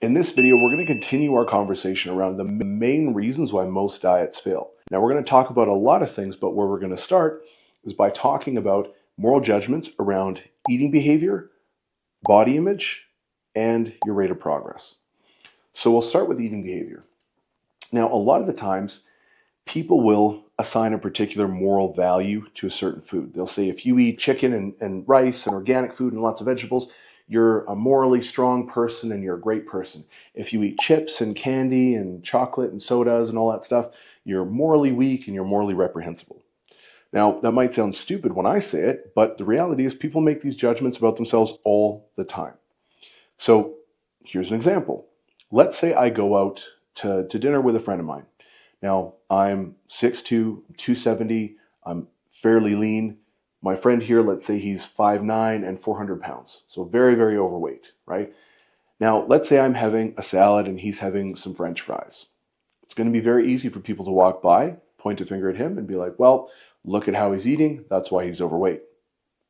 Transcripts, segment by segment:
In this video, we're going to continue our conversation around the main reasons why most diets fail. Now, we're going to talk about a lot of things, but where we're going to start is by talking about moral judgments around eating behavior, body image, and your rate of progress. So we'll start with eating behavior. Now, a lot of the times, people will assign a particular moral value to a certain food. They'll say, if you eat chicken and rice and organic food and lots of vegetables, you're a morally strong person and you're a great person. If you eat chips and candy and chocolate and sodas and all that stuff, you're morally weak and you're morally reprehensible. Now, that might sound stupid when I say it, but the reality is people make these judgments about themselves all the time. So here's an example. Let's say I go out to dinner with a friend of mine. Now, I'm 6'2", 270, I'm fairly lean. My friend here, let's say he's 5'9" and 400 pounds. So very, very overweight, right? Now, let's say I'm having a salad and he's having some French fries. It's going to be very easy for people to walk by, point a finger at him and be like, well, look at how he's eating. That's why he's overweight.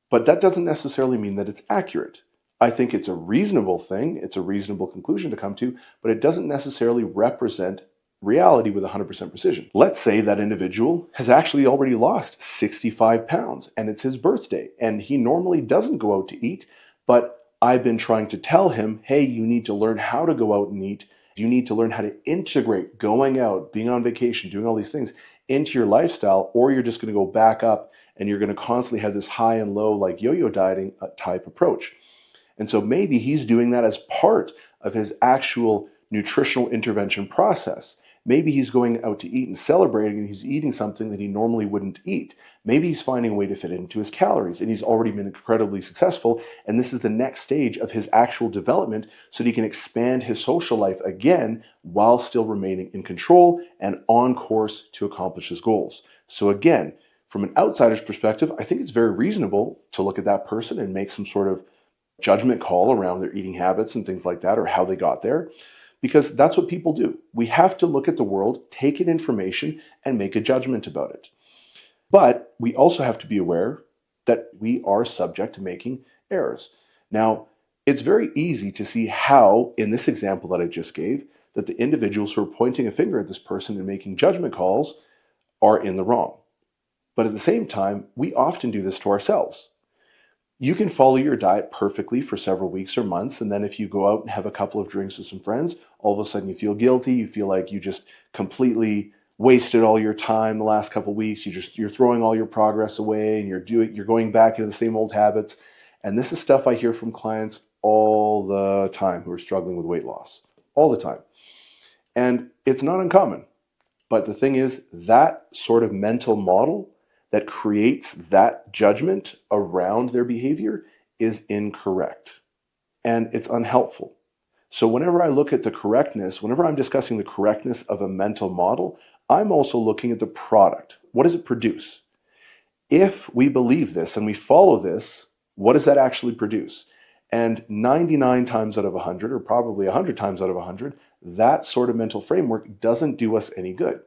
But that doesn't necessarily mean that it's accurate. I think it's a reasonable thing. It's a reasonable conclusion to come to, but it doesn't necessarily represent reality with 100% precision. Let's say that individual has actually already lost 65 pounds and it's his birthday and he normally doesn't go out to eat, but I've been trying to tell him, hey, you need to learn how to go out and eat. You need to learn how to integrate going out, being on vacation, doing all these things into your lifestyle, or you're just going to go back up and you're going to constantly have this high and low, like yo-yo dieting type approach. And so maybe he's doing that as part of his actual nutritional intervention process. Maybe he's going out to eat and celebrating and he's eating something that he normally wouldn't eat. Maybe he's finding a way to fit it into his calories and he's already been incredibly successful. And this is the next stage of his actual development so that he can expand his social life again while still remaining in control and on course to accomplish his goals. So again, from an outsider's perspective, I think it's very reasonable to look at that person and make some sort of judgment call around their eating habits and things like that or how they got there. Because that's what people do. We have to look at the world, take in information, and make a judgment about it. But we also have to be aware that we are subject to making errors. Now, it's very easy to see how, in this example that I just gave, that the individuals who are pointing a finger at this person and making judgment calls are in the wrong. But at the same time, we often do this to ourselves. You can follow your diet perfectly for several weeks or months, and then if you go out and have a couple of drinks with some friends, all of a sudden you feel guilty, you feel like you just completely wasted all your time the last couple of weeks, you're throwing all your progress away and you're going back into the same old habits. And this is stuff I hear from clients all the time who are struggling with weight loss, all the time. And it's not uncommon. But the thing is, that sort of mental model that creates that judgment around their behavior is incorrect. And it's unhelpful. So whenever I look at the correctness, whenever I'm discussing the correctness of a mental model, I'm also looking at the product. What does it produce? If we believe this and we follow this, what does that actually produce? And 99 times out of 100, or probably 100 times out of 100, that sort of mental framework doesn't do us any good.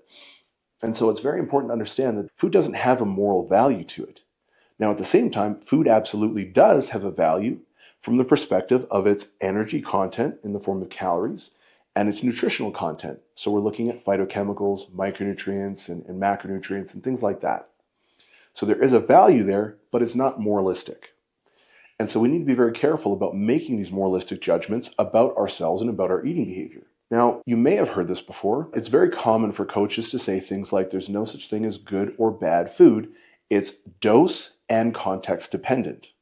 And so it's very important to understand that food doesn't have a moral value to it. Now, at the same time, food absolutely does have a value from the perspective of its energy content in the form of calories and its nutritional content. So we're looking at phytochemicals, micronutrients, and macronutrients and things like that. So there is a value there, but it's not moralistic. And so we need to be very careful about making these moralistic judgments about ourselves and about our eating behavior. Now, you may have heard this before. It's very common for coaches to say things like there's no such thing as good or bad food. It's dose and context dependent.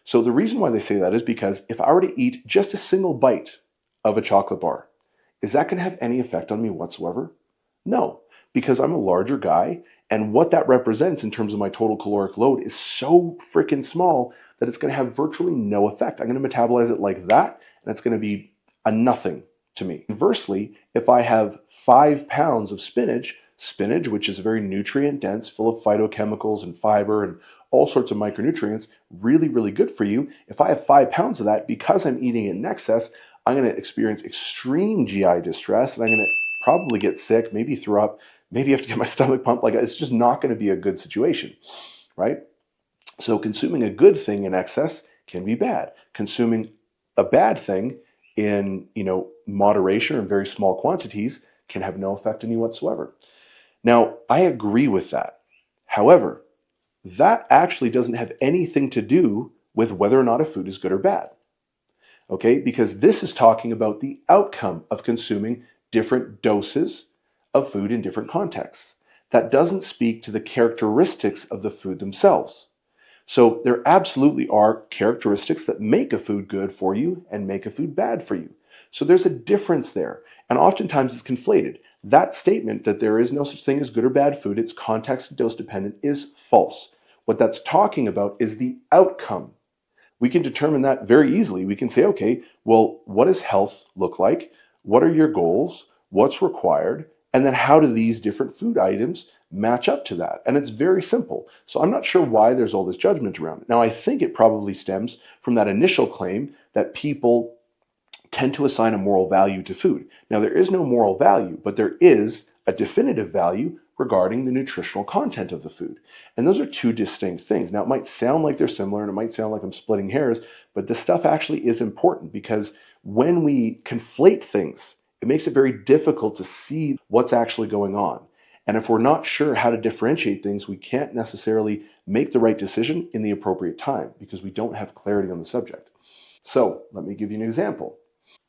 So the reason why they say that is because if I were to eat just a single bite of a chocolate bar, is that going to have any effect on me whatsoever? No, because I'm a larger guy and what that represents in terms of my total caloric load is so freaking small that it's going to have virtually no effect. I'm going to metabolize it like that and it's going to be a nothing to me. Conversely, if I have 5 pounds of spinach, which is very nutrient dense, full of phytochemicals and fiber and all sorts of micronutrients, really, really good for you. If I have 5 pounds of that, because I'm eating it in excess, I'm going to experience extreme GI distress and I'm going to probably get sick, maybe throw up, maybe have to get my stomach pumped. Like it's just not going to be a good situation, right? So consuming a good thing in excess can be bad. Consuming a bad thing in, moderation or in very small quantities can have no effect on you whatsoever. Now, I agree with that. However, that actually doesn't have anything to do with whether or not a food is good or bad. Okay, because this is talking about the outcome of consuming different doses of food in different contexts. That doesn't speak to the characteristics of the food themselves. So there absolutely are characteristics that make a food good for you and make a food bad for you. So there's a difference there. And oftentimes it's conflated. That statement that there is no such thing as good or bad food, it's context and dose dependent, is false. What that's talking about is the outcome. We can determine that very easily. We can say, okay, well, what does health look like? What are your goals? What's required? And then how do these different food items match up to that? And it's very simple. So I'm not sure why there's all this judgment around it. Now, I think it probably stems from that initial claim that people tend to assign a moral value to food. Now, there is no moral value, but there is a definitive value regarding the nutritional content of the food. And those are two distinct things. Now, it might sound like they're similar and it might sound like I'm splitting hairs, but this stuff actually is important because when we conflate things, it makes it very difficult to see what's actually going on. And if we're not sure how to differentiate things, we can't necessarily make the right decision in the appropriate time because we don't have clarity on the subject. So let me give you an example.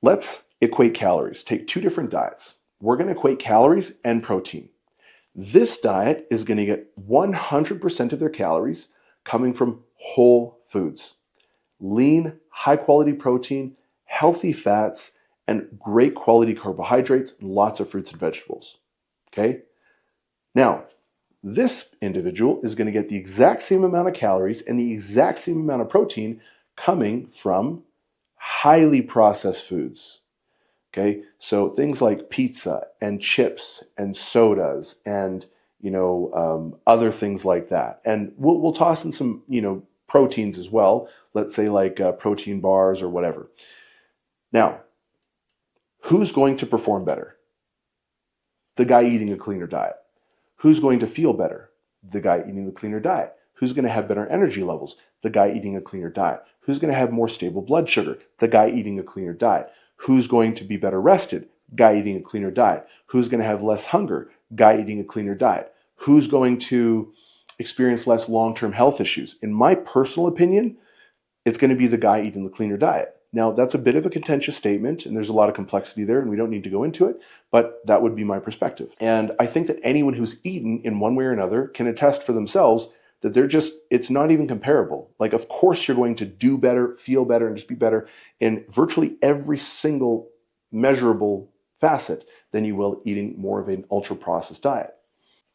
Let's equate calories. Take two different diets. We're going to equate calories and protein. This diet is going to get 100% of their calories coming from whole foods. Lean, high quality protein, healthy fats, and great quality carbohydrates, and lots of fruits and vegetables. Okay? Now, this individual is going to get the exact same amount of calories and the exact same amount of protein coming from highly processed foods. Okay, so things like pizza and chips and sodas and other things like that, and we'll toss in some proteins as well. Let's say like protein bars or whatever. Now, who's going to perform better? The guy eating a cleaner diet. Who's going to feel better? The guy eating the cleaner diet. Who's going to have better energy levels? The guy eating a cleaner diet. Who's going to have more stable blood sugar? The guy eating a cleaner diet. Who's going to be better rested? Guy eating a cleaner diet. Who's going to have less hunger? Guy eating a cleaner diet. Who's going to experience less long-term health issues? In my personal opinion, it's going to be the guy eating the cleaner diet. Now, that's a bit of a contentious statement, and there's a lot of complexity there, and we don't need to go into it, but that would be my perspective. And I think that anyone who's eaten in one way or another can attest for themselves that it's not even comparable. Like, of course, you're going to do better, feel better, and just be better in virtually every single measurable facet than you will eating more of an ultra-processed diet.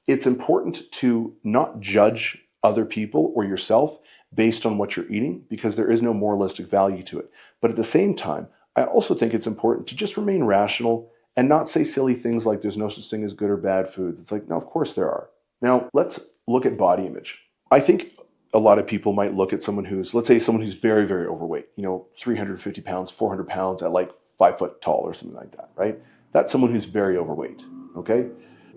It's important to not judge other people or yourself based on what you're eating because there is no moralistic value to it. But at the same time, I also think it's important to just remain rational and not say silly things like there's no such thing as good or bad foods. It's like, no, of course there are. Now, let's look at body image. I think a lot of people might look at someone let's say someone who's very, very overweight, 350 pounds, 400 pounds at like 5 foot tall or something like that, right? That's someone who's very overweight, okay?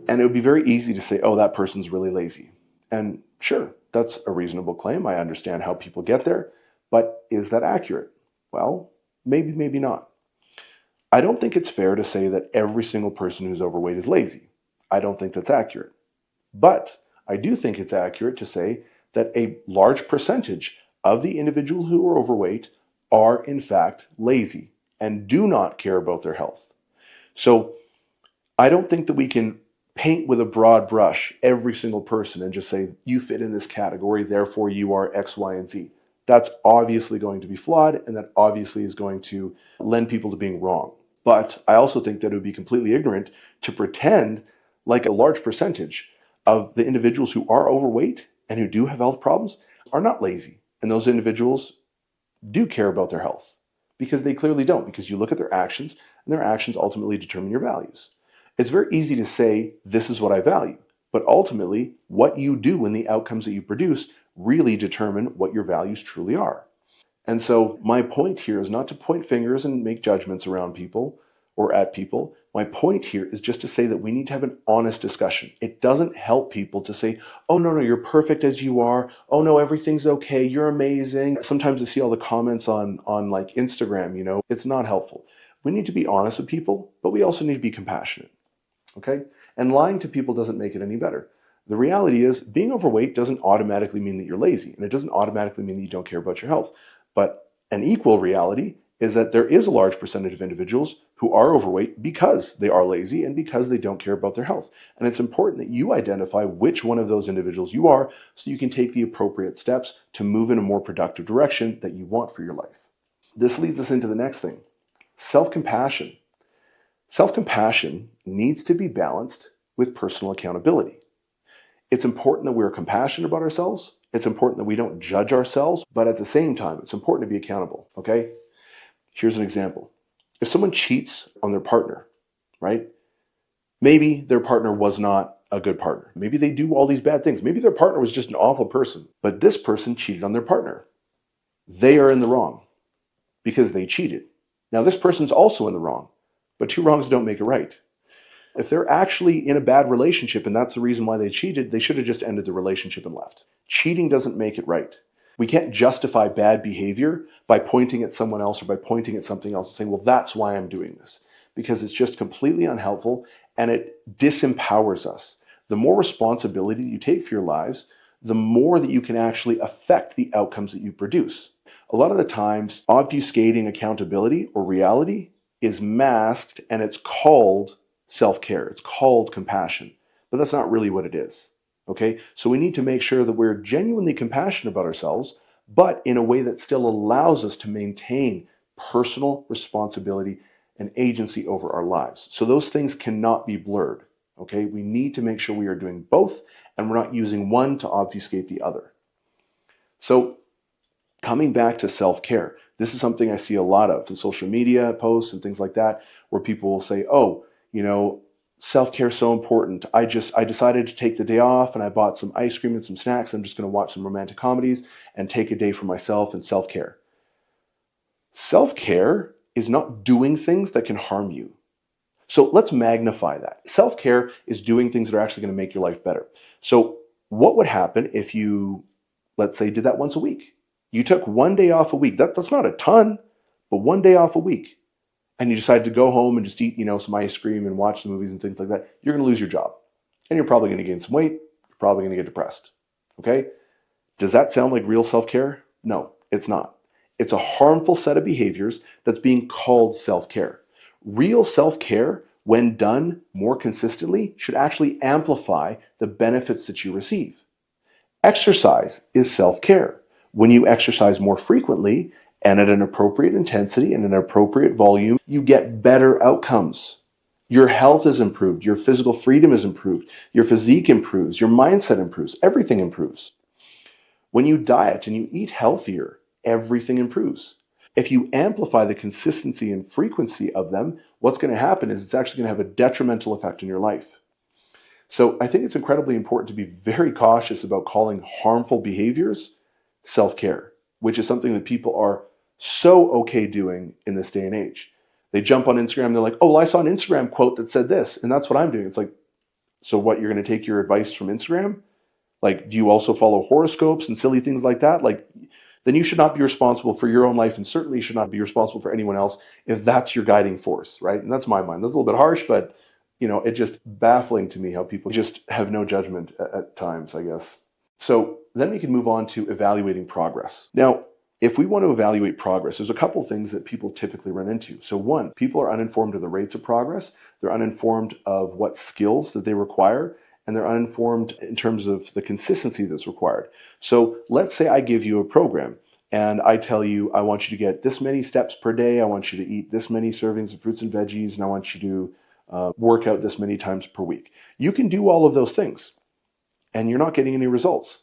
And it would be very easy to say, oh, that person's really lazy. And sure, that's a reasonable claim. I understand how people get there, but is that accurate? Well, maybe, maybe not. I don't think it's fair to say that every single person who's overweight is lazy. I don't think that's accurate. But I do think it's accurate to say that a large percentage of the individuals who are overweight are in fact lazy and do not care about their health. So I don't think that we can paint with a broad brush every single person and just say, you fit in this category, therefore you are X, Y, and Z. That's obviously going to be flawed, and that obviously is going to lend people to being wrong. But I also think that it would be completely ignorant to pretend like a large percentage of the individuals who are overweight and who do have health problems are not lazy. And those individuals do care about their health because they clearly don't, because you look at their actions and their actions ultimately determine your values. It's very easy to say, this is what I value, but ultimately what you do and the outcomes that you produce really determine what your values truly are. And so my point here is not to point fingers and make judgments around people or at people. My point here is just to say that we need to have an honest discussion. It doesn't help people to say, oh, no, you're perfect as you are. Oh, no, everything's okay. You're amazing. Sometimes I see all the comments on like Instagram, it's not helpful. We need to be honest with people, but we also need to be compassionate, okay? And lying to people doesn't make it any better. The reality is being overweight doesn't automatically mean that you're lazy, and it doesn't automatically mean that you don't care about your health. But an equal reality is that there is a large percentage of individuals who are overweight because they are lazy and because they don't care about their health. And it's important that you identify which one of those individuals you are so you can take the appropriate steps to move in a more productive direction that you want for your life. This leads us into the next thing, self-compassion. Self-compassion needs to be balanced with personal accountability. It's important that we're compassionate about ourselves. It's important that we don't judge ourselves, but at the same time, it's important to be accountable, okay? Here's an example. If someone cheats on their partner, right? Maybe their partner was not a good partner. Maybe they do all these bad things. Maybe their partner was just an awful person, but this person cheated on their partner. They are in the wrong because they cheated. Now, this person's also in the wrong, but two wrongs don't make a right. If they're actually in a bad relationship and that's the reason why they cheated, they should have just ended the relationship and left. Cheating doesn't make it right. We can't justify bad behavior by pointing at someone else or by pointing at something else and saying, well, that's why I'm doing this. Because it's just completely unhelpful and it disempowers us. The more responsibility you take for your lives, the more that you can actually affect the outcomes that you produce. A lot of the times, obfuscating accountability or reality is masked and it's called self-care. It's called compassion, but that's not really what it is. Okay, so we need to make sure that we're genuinely compassionate about ourselves, but in a way that still allows us to maintain personal responsibility and agency over our lives. So those things cannot be blurred. Okay, we need to make sure we are doing both and we're not using one to obfuscate the other. So coming back to self-care, this is something I see a lot of in social media posts and things like that, where people will say, oh, self-care is so important. I decided to take the day off and I bought some ice cream and some snacks. I'm just going to watch some romantic comedies and take a day for myself and self-care. Self-care is not doing things that can harm you. So let's magnify that. Self-care is doing things that are actually going to make your life better. So what would happen if you, let's say, did that once a week? You took one day off a week. That's not a ton, but one day off a week. And you decide to go home and just eat, some ice cream and watch the movies and things like that, you're going to lose your job. And you're probably going to gain some weight. You're probably going to get depressed. Okay? Does that sound like real self-care? No, it's not. It's a harmful set of behaviors that's being called self-care. Real self-care, when done more consistently, should actually amplify the benefits that you receive. Exercise is self-care. When you exercise more frequently, and at an appropriate intensity and an appropriate volume, you get better outcomes. Your health is improved, your physical freedom is improved, your physique improves, your mindset improves, everything improves. When you diet and you eat healthier, everything improves. If you amplify the consistency and frequency of them, what's going to happen is it's actually going to have a detrimental effect in your life. So I think it's incredibly important to be very cautious about calling harmful behaviors self-care, which is something that people are so okay doing in this day and age. They jump on Instagram, they're like, oh, well, I saw an Instagram quote that said this, and that's what I'm doing. It's like, so what, you're going to take your advice from Instagram? Like, do you also follow horoscopes and silly things like that? Like, then you should not be responsible for your own life and certainly should not be responsible for anyone else if that's your guiding force, right? And that's my mind. That's a little bit harsh, but, it's just baffling to me how people just have no judgment at times, I guess. So then we can move on to evaluating progress. Now, if we want to evaluate progress, there's a couple things that people typically run into. So one, people are uninformed of the rates of progress. They're uninformed of what skills that they require, and they're uninformed in terms of the consistency that's required. So let's say I give you a program and I tell you, I want you to get this many steps per day. I want you to eat this many servings of fruits and veggies, and I want you to work out this many times per week. You can do all of those things and you're not getting any results.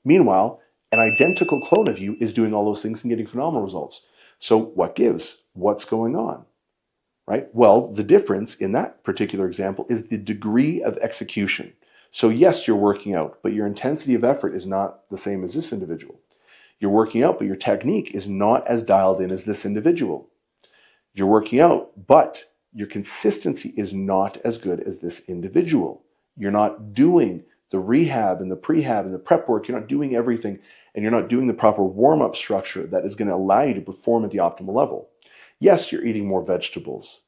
Meanwhile, an identical clone of you is doing all those things and getting phenomenal results. So what gives? What's going on? Right? Well, the difference in that particular example is the degree of execution. So yes, you're working out, but your intensity of effort is not the same as this individual. You're working out, but your technique is not as dialed in as this individual. You're working out, but your consistency is not as good as this individual. You're not doing the rehab and the prehab and the prep work. You're not doing everything, and you're not doing the proper warm-up structure that is going to allow you to perform at the optimal level. Yes, you're eating more vegetables,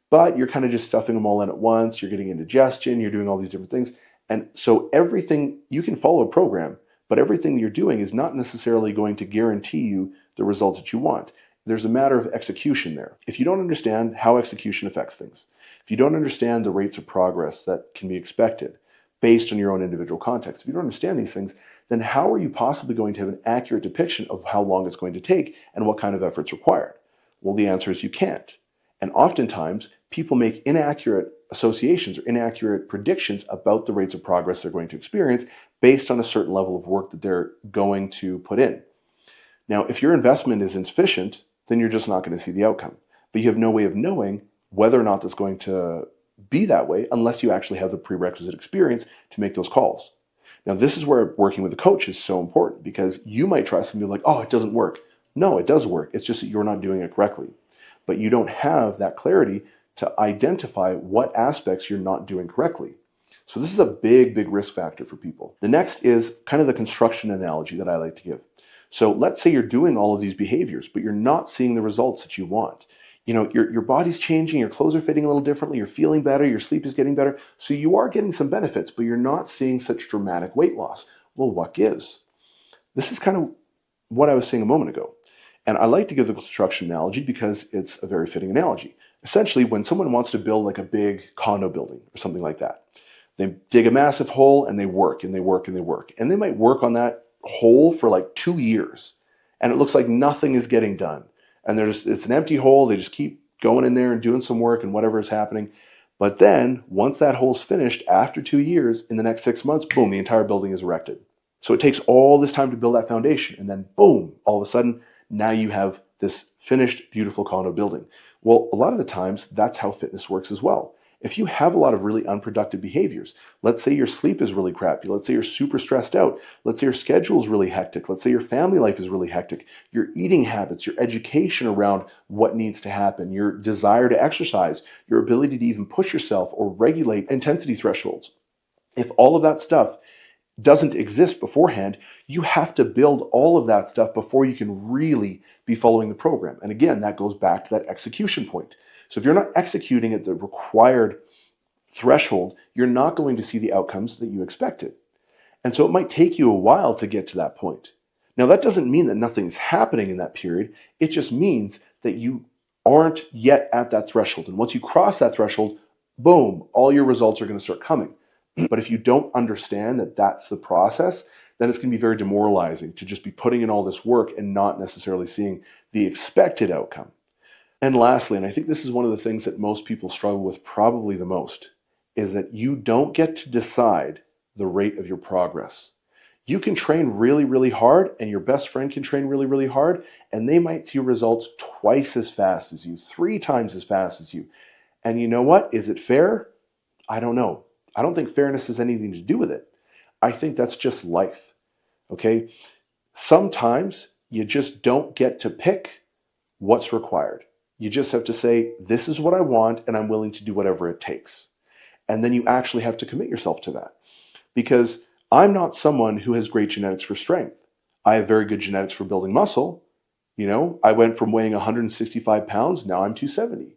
but you're kind of just stuffing them all in at once. You're getting indigestion. You're doing all these different things. And so everything, you can follow a program, but everything that you're doing is not necessarily going to guarantee you the results that you want. There's a matter of execution there. If you don't understand how execution affects things, if you don't understand the rates of progress that can be expected based on your own individual context, if you don't understand these things, then how are you possibly going to have an accurate depiction of how long it's going to take and what kind of effort's required? Well, the answer is you can't. And oftentimes, people make inaccurate associations or inaccurate predictions about the rates of progress they're going to experience based on a certain level of work that they're going to put in. Now, if your investment is insufficient, then you're just not going to see the outcome. But you have no way of knowing whether or not that's going to be that way unless you actually have the prerequisite experience to make those calls. Now, this is where working with a coach is so important, because you might try something like, oh, it doesn't work. No, it does work. It's just that you're not doing it correctly. But you don't have that clarity to identify what aspects you're not doing correctly. So this is a big, big risk factor for people. The next is kind of the construction analogy that I like to give. So let's say you're doing all of these behaviors, but you're not seeing the results that you want. You know, your body's changing, your clothes are fitting a little differently, you're feeling better, your sleep is getting better. So you are getting some benefits, but you're not seeing such dramatic weight loss. Well, what gives? This is kind of what I was saying a moment ago. And I like to give the construction analogy because it's a very fitting analogy. Essentially, when someone wants to build like a big condo building or something like that, they dig a massive hole and they work and they work and they work. And they might work on that hole for like 2 years. And it looks like nothing is getting done. And it's an empty hole. They just keep going in there and doing some work and whatever is happening. But then once that hole's finished, after 2 years, in the next 6 months, boom, the entire building is erected. So it takes all this time to build that foundation. And then boom, all of a sudden, now you have this finished, beautiful condo building. Well, a lot of the times, that's how fitness works as well. If you have a lot of really unproductive behaviors, let's say your sleep is really crappy, let's say you're super stressed out, let's say your schedule is really hectic, let's say your family life is really hectic, your eating habits, your education around what needs to happen, your desire to exercise, your ability to even push yourself or regulate intensity thresholds. If all of that stuff doesn't exist beforehand, you have to build all of that stuff before you can really be following the program. And again, that goes back to that execution point. So if you're not executing at the required threshold, you're not going to see the outcomes that you expected. And so it might take you a while to get to that point. Now, that doesn't mean that nothing's happening in that period. It just means that you aren't yet at that threshold. And once you cross that threshold, boom, all your results are going to start coming. But if you don't understand that that's the process, then it's going to be very demoralizing to just be putting in all this work and not necessarily seeing the expected outcome. And lastly, and I think this is one of the things that most people struggle with probably the most, is that you don't get to decide the rate of your progress. You can train really, really hard, and your best friend can train really, really hard, and they might see results twice as fast as you, 3 times as fast as you. And you know what? Is it fair? I don't know. I don't think fairness has anything to do with it. I think that's just life, okay? Sometimes you just don't get to pick what's required. You just have to say, this is what I want, and I'm willing to do whatever it takes. And then you actually have to commit yourself to that. Because I'm not someone who has great genetics for strength. I have very good genetics for building muscle. You know, I went from weighing 165 pounds, now I'm 270.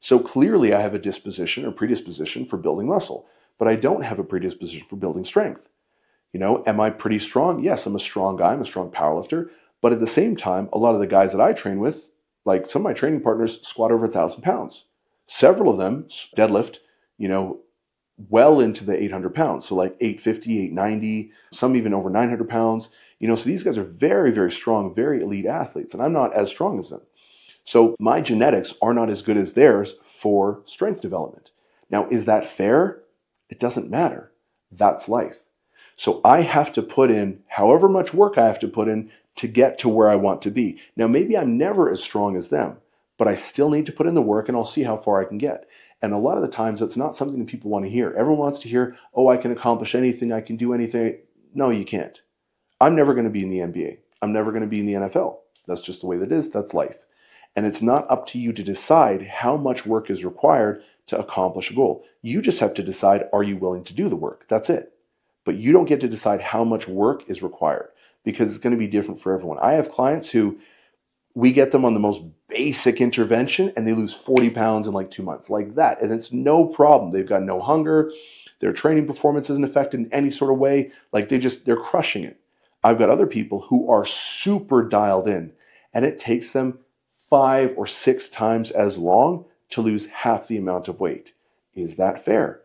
So clearly I have a disposition or predisposition for building muscle, but I don't have a predisposition for building strength. You know, am I pretty strong? Yes, I'm a strong guy, I'm a strong powerlifter. But at the same time, a lot of the guys that I train with, like some of my training partners, squat over 1,000 pounds. Several of them deadlift, you know, well into the 800 pounds. So like 850, 890, some even over 900 pounds. You know, so these guys are very, very strong, very elite athletes, and I'm not as strong as them. So my genetics are not as good as theirs for strength development. Now, is that fair? It doesn't matter. That's life. So I have to put in however much work I have to put in to get to where I want to be. Now, maybe I'm never as strong as them, but I still need to put in the work and I'll see how far I can get. And a lot of the times that's not something that people want to hear. Everyone wants to hear, oh, I can accomplish anything, I can do anything. No, you can't. I'm never going to be in the NBA. I'm never going to be in the NFL. That's just the way that it is. That's life. And it's not up to you to decide how much work is required to accomplish a goal. You just have to decide, are you willing to do the work? That's it. But you don't get to decide how much work is required because it's going to be different for everyone. I have clients who we get them on the most basic intervention and they lose 40 pounds in like 2 months, like that. And it's no problem. They've got no hunger. Their training performance isn't affected in any sort of way. Like they're crushing it. I've got other people who are super dialed in and it takes them 5 or 6 times as long to lose half the amount of weight. Is that fair?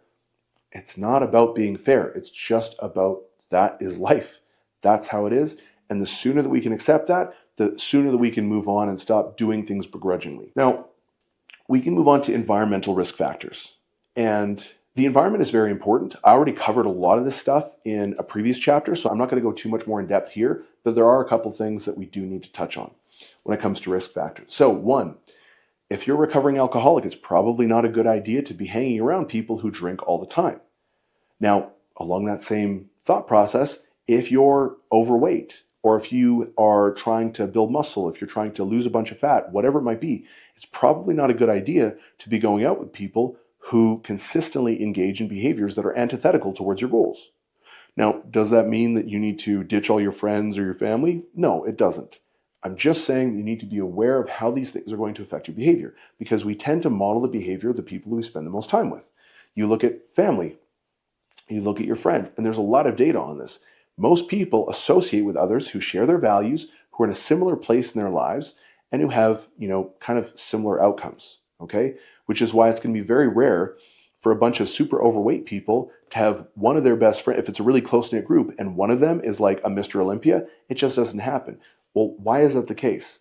It's not about being fair. It's just about that is life. That's how it is. And the sooner that we can accept that, the sooner that we can move on and stop doing things begrudgingly. Now, we can move on to environmental risk factors. And the environment is very important. I already covered a lot of this stuff in a previous chapter, so I'm not going to go too much more in depth here, but there are a couple things that we do need to touch on when it comes to risk factors. So one, if you're a recovering alcoholic, it's probably not a good idea to be hanging around people who drink all the time. Now, along that same thought process, if you're overweight, or if you are trying to build muscle, if you're trying to lose a bunch of fat, whatever it might be, it's probably not a good idea to be going out with people who consistently engage in behaviors that are antithetical towards your goals. Now, does that mean that you need to ditch all your friends or your family? No, it doesn't. I'm just saying you need to be aware of how these things are going to affect your behavior, because we tend to model the behavior of the people who we spend the most time with. You look at family, you look at your friends, and there's a lot of data on this. Most people associate with others who share their values, who are in a similar place in their lives, and who have, kind of similar outcomes, okay? Which is why it's going to be very rare for a bunch of super overweight people to have one of their best friends, if it's a really close-knit group, and one of them is like a Mr. Olympia, it just doesn't happen. Well, why is that the case?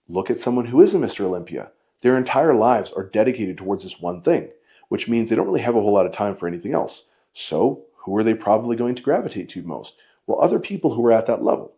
Look at someone who is a Mr. Olympia. Their entire lives are dedicated towards this one thing, which means they don't really have a whole lot of time for anything else. So who are they probably going to gravitate to most? Well, other people who are at that level.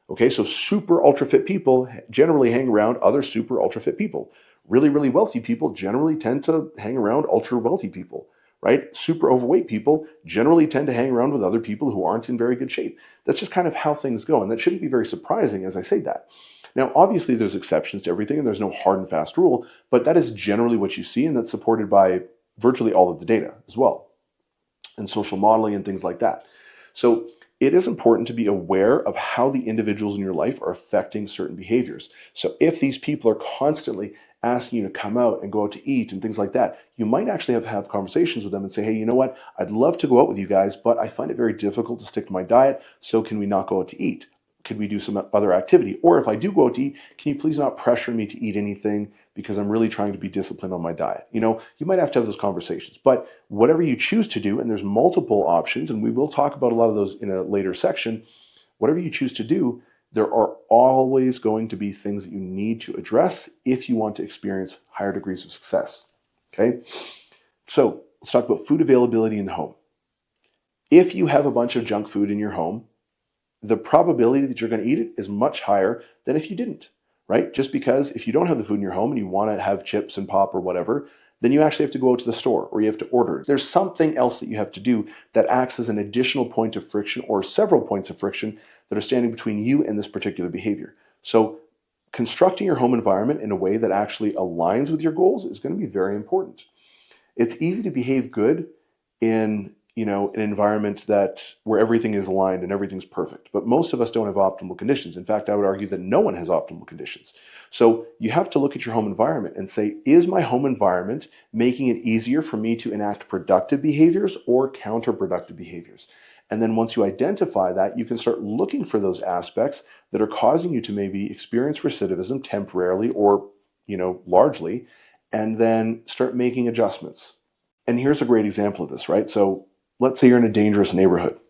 Okay, so super ultra fit people generally hang around other super ultra fit people. Really, really wealthy people generally tend to hang around ultra wealthy people, right? Super overweight people generally tend to hang around with other people who aren't in very good shape. That's just kind of how things go, and that shouldn't be very surprising as I say that. Now, obviously, there's exceptions to everything, and there's no hard and fast rule, but that is generally what you see, and that's supported by virtually all of the data as well, and social modeling and things like that. So it is important to be aware of how the individuals in your life are affecting certain behaviors. So if these people are constantly asking you to come out and go out to eat and things like that, you might actually have conversations with them and say, hey, you know what? I'd love to go out with you guys, but I find it very difficult to stick to my diet. So can we not go out to eat? Could we do some other activity? Or if I do go out to eat, can you please not pressure me to eat anything because I'm really trying to be disciplined on my diet? You might have to have those conversations, but whatever you choose to do, and there's multiple options, and we will talk about a lot of those in a later section, whatever you choose to do, there are always going to be things that you need to address if you want to experience higher degrees of success, okay? So let's talk about food availability in the home. If you have a bunch of junk food in your home, the probability that you're going to eat it is much higher than if you didn't, right? Just because if you don't have the food in your home and you want to have chips and pop or whatever, then you actually have to go out to the store or you have to order. There's something else that you have to do that acts as an additional point of friction or several points of friction that are standing between you and this particular behavior. So constructing your home environment in a way that actually aligns with your goals is going to be very important. It's easy to behave good in an environment where everything is aligned and everything's perfect. But most of us don't have optimal conditions. In fact, I would argue that no one has optimal conditions. So you have to look at your home environment and say, is my home environment making it easier for me to enact productive behaviors or counterproductive behaviors? And then once you identify that, you can start looking for those aspects that are causing you to maybe experience recidivism temporarily or, largely, and then start making adjustments. And here's a great example of this, right? So let's say you're in a dangerous neighborhood,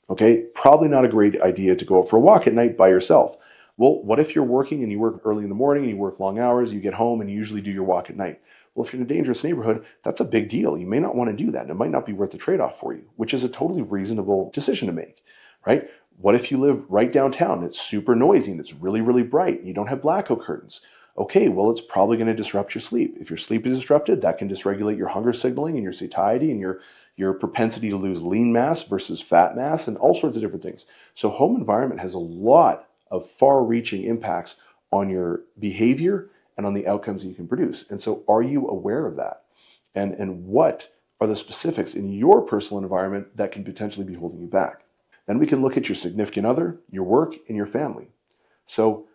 okay? Probably not a great idea to go out for a walk at night by yourself. Well, what if you're working and you work early in the morning and you work long hours, you get home and you usually do your walk at night? Well, if you're in a dangerous neighborhood, that's a big deal. You may not want to do that, and it might not be worth the trade-off for you, which is a totally reasonable decision to make, right? What if you live right downtown and it's super noisy and it's really, really bright and you don't have blackout curtains? Okay, well, it's probably going to disrupt your sleep. If your sleep is disrupted, that can dysregulate your hunger signaling and your satiety and your propensity to lose lean mass versus fat mass and all sorts of different things. So home environment has a lot of far-reaching impacts on your behavior and on the outcomes that you can produce. And so are you aware of that? And what are the specifics in your personal environment that can potentially be holding you back? Then we can look at your significant other, your work, and your family. So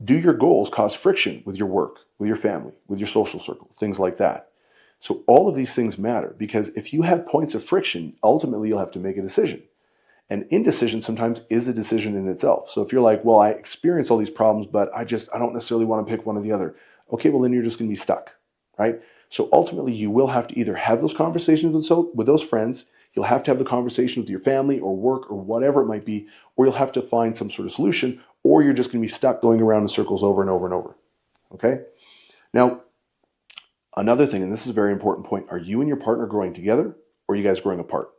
Do your goals cause friction with your work, with your family, with your social circle, things like that? So all of these things matter, because if you have points of friction, ultimately you'll have to make a decision. And indecision sometimes is a decision in itself. So if you're like, well, I experience all these problems, but I don't necessarily want to pick one or the other. Okay, well then you're just going to be stuck, right? So ultimately you will have to either have those conversations with those friends, you'll have to have the conversation with your family or work or whatever it might be, or you'll have to find some sort of solution, or you're just going to be stuck going around in circles over and over and over, okay? Now, another thing, and this is a very important point, are you and your partner growing together, or are you guys growing apart?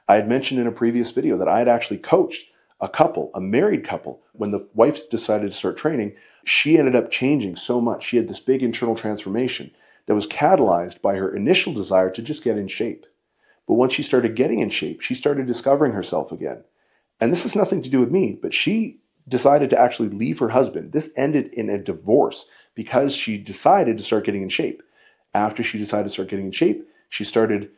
I had mentioned in a previous video that I had actually coached a couple, a married couple, when the wife decided to start training. She ended up changing so much. She had this big internal transformation that was catalyzed by her initial desire to just get in shape. But once she started getting in shape, she started discovering herself again. And this has nothing to do with me, but she decided to actually leave her husband. This ended in a divorce because she decided to start getting in shape. After she decided to start getting in shape, she started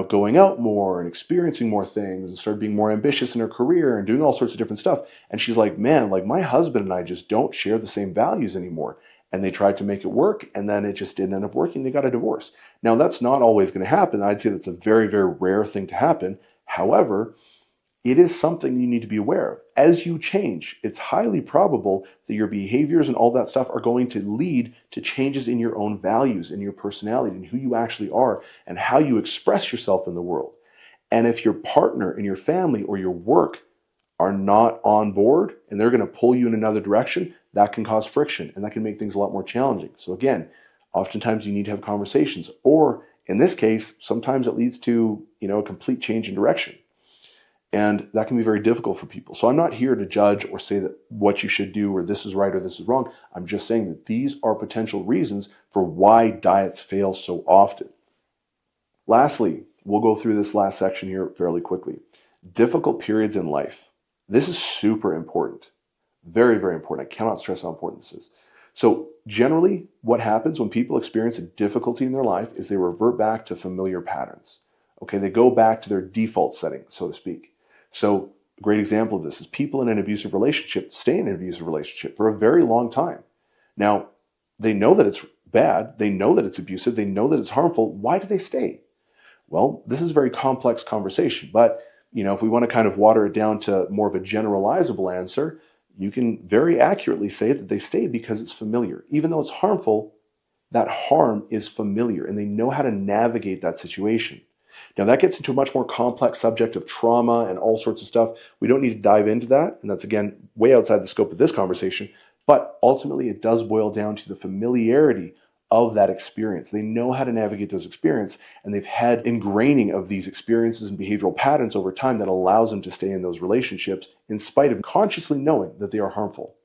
going out more and experiencing more things and started being more ambitious in her career and doing all sorts of different stuff. And she's like, man, like my husband and I just don't share the same values anymore. And they tried to make it work, and then it just didn't end up working. They got a divorce. Now, that's not always going to happen. I'd say that's a very, very rare thing to happen. However, it is something you need to be aware of. As you change, it's highly probable that your behaviors and all that stuff are going to lead to changes in your own values, in your personality, and who you actually are, and how you express yourself in the world. And if your partner and your family or your work are not on board and they're going to pull you in another direction, that can cause friction and that can make things a lot more challenging. So again, oftentimes you need to have conversations, or in this case, sometimes it leads to, a complete change in direction. And that can be very difficult for people. So I'm not here to judge or say that what you should do or this is right or this is wrong. I'm just saying that these are potential reasons for why diets fail so often. Lastly, we'll go through this last section here fairly quickly. Difficult periods in life. This is super important. Very, very important. I cannot stress how important this is. So generally, what happens when people experience a difficulty in their life is they revert back to familiar patterns. Okay, they go back to their default setting, so to speak. So a great example of this is people in an abusive relationship stay in an abusive relationship for a very long time. Now, they know that it's bad. They know that it's abusive. They know that it's harmful. Why do they stay? Well, this is a very complex conversation, but if we want to kind of water it down to more of a generalizable answer, you can very accurately say that they stay because it's familiar. Even though it's harmful, that harm is familiar and they know how to navigate that situation. Now that gets into a much more complex subject of trauma and all sorts of stuff. We don't need to dive into that. And that's, again, way outside the scope of this conversation. But ultimately, it does boil down to the familiarity of that experience. They know how to navigate those experiences, and they've had ingraining of these experiences and behavioral patterns over time that allows them to stay in those relationships in spite of consciously knowing that they are harmful.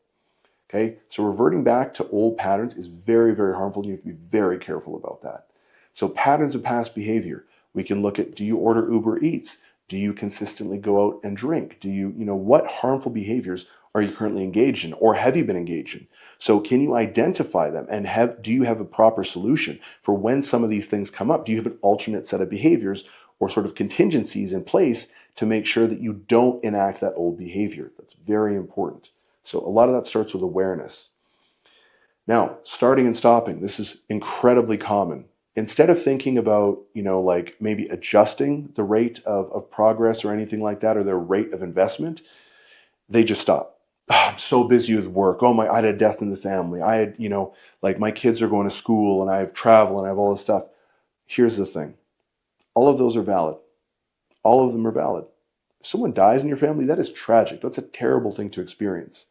Okay, so reverting back to old patterns is very, very harmful. You have to be very careful about that. So patterns of past behavior. We can look at, do you order Uber Eats? Do you consistently go out and drink? Do you, what harmful behaviors are you currently engaged in, or have you been engaged in? So can you identify them, and do you have a proper solution for when some of these things come up? Do you have an alternate set of behaviors or sort of contingencies in place to make sure that you don't enact that old behavior? That's very important. So a lot of that starts with awareness. Now, starting and stopping, this is incredibly common. Instead of thinking about, like maybe adjusting the rate of progress or anything like that, or their rate of investment, they just stop. I'm so busy with work. I had a death in the family. I had, like my kids are going to school and I have travel and I have all this stuff. Here's the thing. All of those are valid. All of them are valid. If someone dies in your family, that is tragic. That's a terrible thing to experience.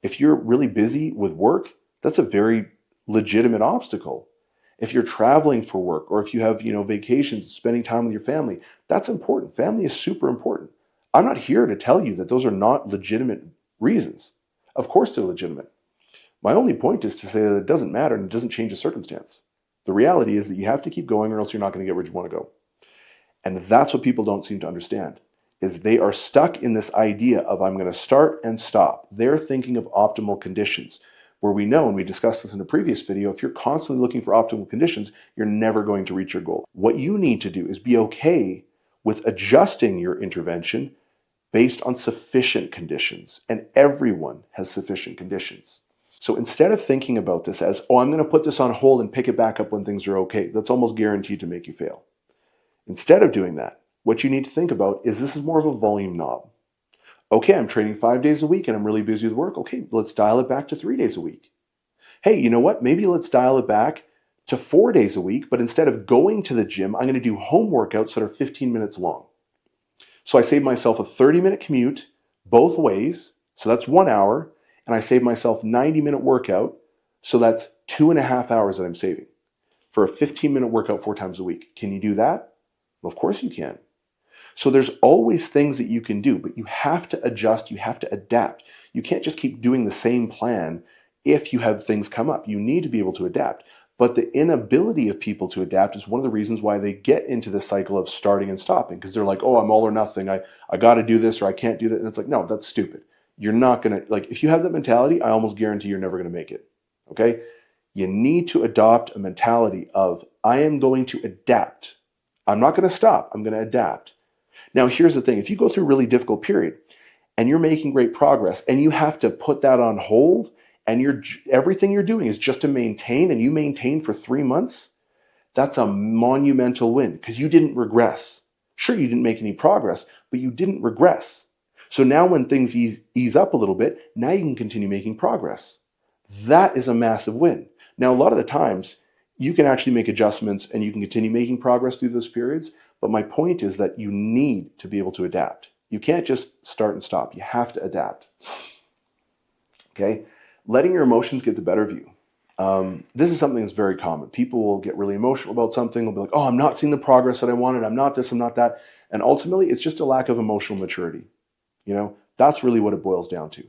If you're really busy with work, that's a very legitimate obstacle. If you're traveling for work, or if you have, vacations, spending time with your family, that's important. Family is super important. I'm not here to tell you that those are not legitimate reasons. Of course they're legitimate. My only point is to say that it doesn't matter and it doesn't change the circumstance. The reality is that you have to keep going or else you're not going to get where you want to go. And that's what people don't seem to understand, is they are stuck in this idea of I'm going to start and stop. They're thinking of optimal conditions, where we know, and we discussed this in a previous video, if you're constantly looking for optimal conditions, you're never going to reach your goal. What you need to do is be okay with adjusting your intervention based on sufficient conditions, and everyone has sufficient conditions. So instead of thinking about this as, oh, I'm going to put this on hold and pick it back up when things are okay, that's almost guaranteed to make you fail. Instead of doing that, what you need to think about is this is more of a volume knob. Okay, I'm training 5 days a week and I'm really busy with work. Okay, let's dial it back to 3 days a week. Hey, you know what? Maybe let's dial it back to 4 days a week, but instead of going to the gym, I'm going to do home workouts that are 15 minutes long. So I save myself a 30-minute commute both ways, so that's 1 hour, and I save myself 90-minute workout, so that's 2.5 hours that I'm saving for a 15-minute workout 4 times a week. Can you do that? Well, of course you can. So there's always things that you can do, but you have to adjust, you have to adapt. You can't just keep doing the same plan if you have things come up. You need to be able to adapt. But the inability of people to adapt is one of the reasons why they get into the cycle of starting and stopping, because they're like, oh, I'm all or nothing. I got to do this or I can't do that. And it's like, no, that's stupid. You're not going to, like, if you have that mentality, I almost guarantee you're never going to make it. Okay? You need to adopt a mentality of, I am going to adapt. I'm not going to stop. I'm going to adapt. Now, here's the thing. If you go through a really difficult period and you're making great progress and you have to put that on hold and everything you're doing is just to maintain, and you maintain for 3 months, that's a monumental win because you didn't regress. Sure, you didn't make any progress, but you didn't regress. So now when things ease up a little bit, now you can continue making progress. That is a massive win. Now, a lot of the times, you can actually make adjustments and you can continue making progress through those periods. But my point is that you need to be able to adapt. You can't just start and stop. You have to adapt. Okay? Letting your emotions get the better of you. This is something that's very common. People will get really emotional about something. They'll be like, oh, I'm not seeing the progress that I wanted. I'm not this, I'm not that. And ultimately, it's just a lack of emotional maturity. That's really what it boils down to.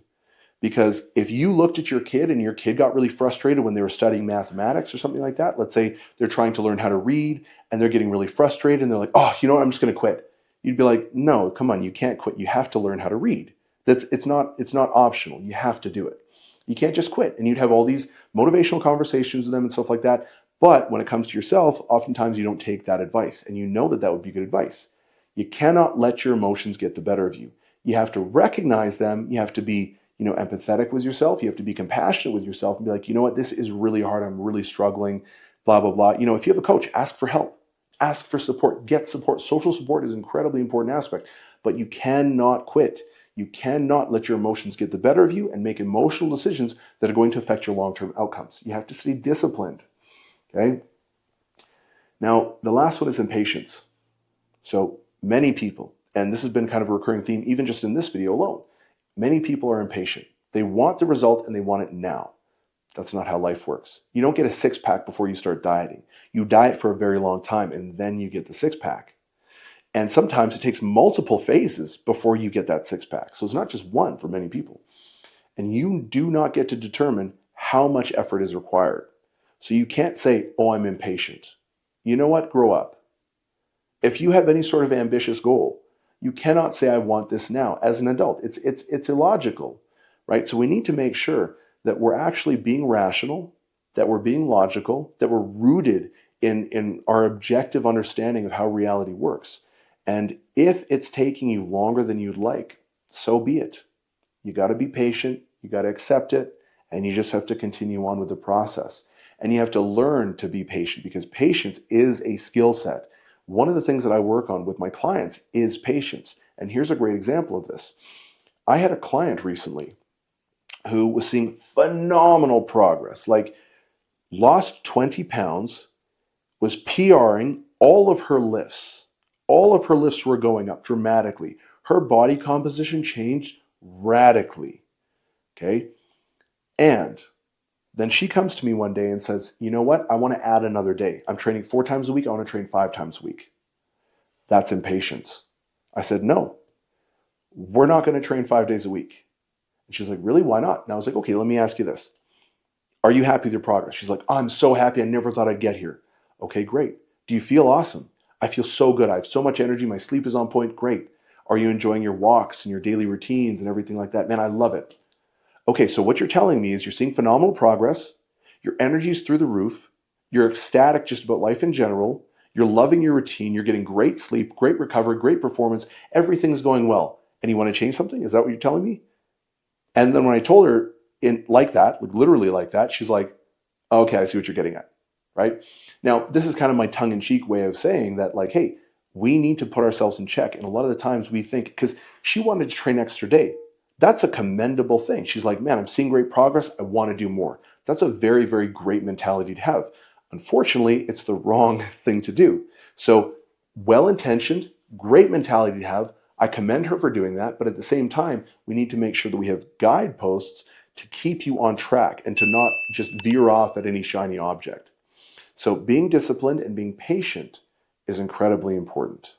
Because if you looked at your kid and your kid got really frustrated when they were studying mathematics or something like that, let's say they're trying to learn how to read and they're getting really frustrated and they're like, oh, you know what, I'm just going to quit. You'd be like, no, come on, you can't quit. You have to learn how to read. It's not optional. You have to do it. You can't just quit. And you'd have all these motivational conversations with them and stuff like that. But when it comes to yourself, oftentimes you don't take that advice. And you know that would be good advice. You cannot let your emotions get the better of you. You have to recognize them. You have to be empathetic with yourself. You have to be compassionate with yourself and be like, you know what, this is really hard. I'm really struggling, blah, blah, blah. If you have a coach, ask for help, ask for support, get support. Social support is an incredibly important aspect, but you cannot quit. You cannot let your emotions get the better of you and make emotional decisions that are going to affect your long-term outcomes. You have to stay disciplined, okay? Now, the last one is impatience. So many people, and this has been kind of a recurring theme, even just in this video alone, many people are impatient. They want the result and they want it now. That's not how life works. You don't get a six-pack before you start dieting. You diet for a very long time and then you get the six-pack. And sometimes it takes multiple phases before you get that six-pack. So it's not just one for many people. And you do not get to determine how much effort is required. So you can't say, oh, I'm impatient. You know what? Grow up. If you have any sort of ambitious goal, you cannot say, I want this now as an adult. It's illogical, right? So we need to make sure that we're actually being rational, that we're being logical, that we're rooted in our objective understanding of how reality works. And if it's taking you longer than you'd like, so be it. You got to be patient, you got to accept it, and you just have to continue on with the process. And you have to learn to be patient because patience is a skill set. One of the things that I work on with my clients is patience. And here's a great example of this. I had a client recently who was seeing phenomenal progress, like lost 20 pounds, was PRing all of her lifts. All of her lifts were going up dramatically. Her body composition changed radically, okay? And then she comes to me one day and says, you know what? I want to add another day. I'm training 4 times a week. I want to train 5 times a week. That's impatience. I said, no, we're not going to train 5 days a week. And she's like, really? Why not? And I was like, okay, let me ask you this. Are you happy with your progress? She's like, I'm so happy. I never thought I'd get here. Okay, great. Do you feel awesome? I feel so good. I have so much energy. My sleep is on point. Great. Are you enjoying your walks and your daily routines and everything like that? Man, I love it. Okay, so what you're telling me is you're seeing phenomenal progress. Your energy's through the roof. You're ecstatic just about life in general. You're loving your routine. You're getting great sleep, great recovery, great performance. Everything's going well. And you want to change something? Is that what you're telling me? And then when I told her, in like that, like literally like that, she's like, okay, I see what you're getting at, right? Now, this is kind of my tongue-in-cheek way of saying that, like, hey, we need to put ourselves in check. And a lot of the times we think, because she wanted to train extra day, that's a commendable thing. She's like, man, I'm seeing great progress. I want to do more. That's a very, very great mentality to have. Unfortunately, it's the wrong thing to do. So well-intentioned, great mentality to have. I commend her for doing that. But at the same time, we need to make sure that we have guideposts to keep you on track and to not just veer off at any shiny object. So being disciplined and being patient is incredibly important.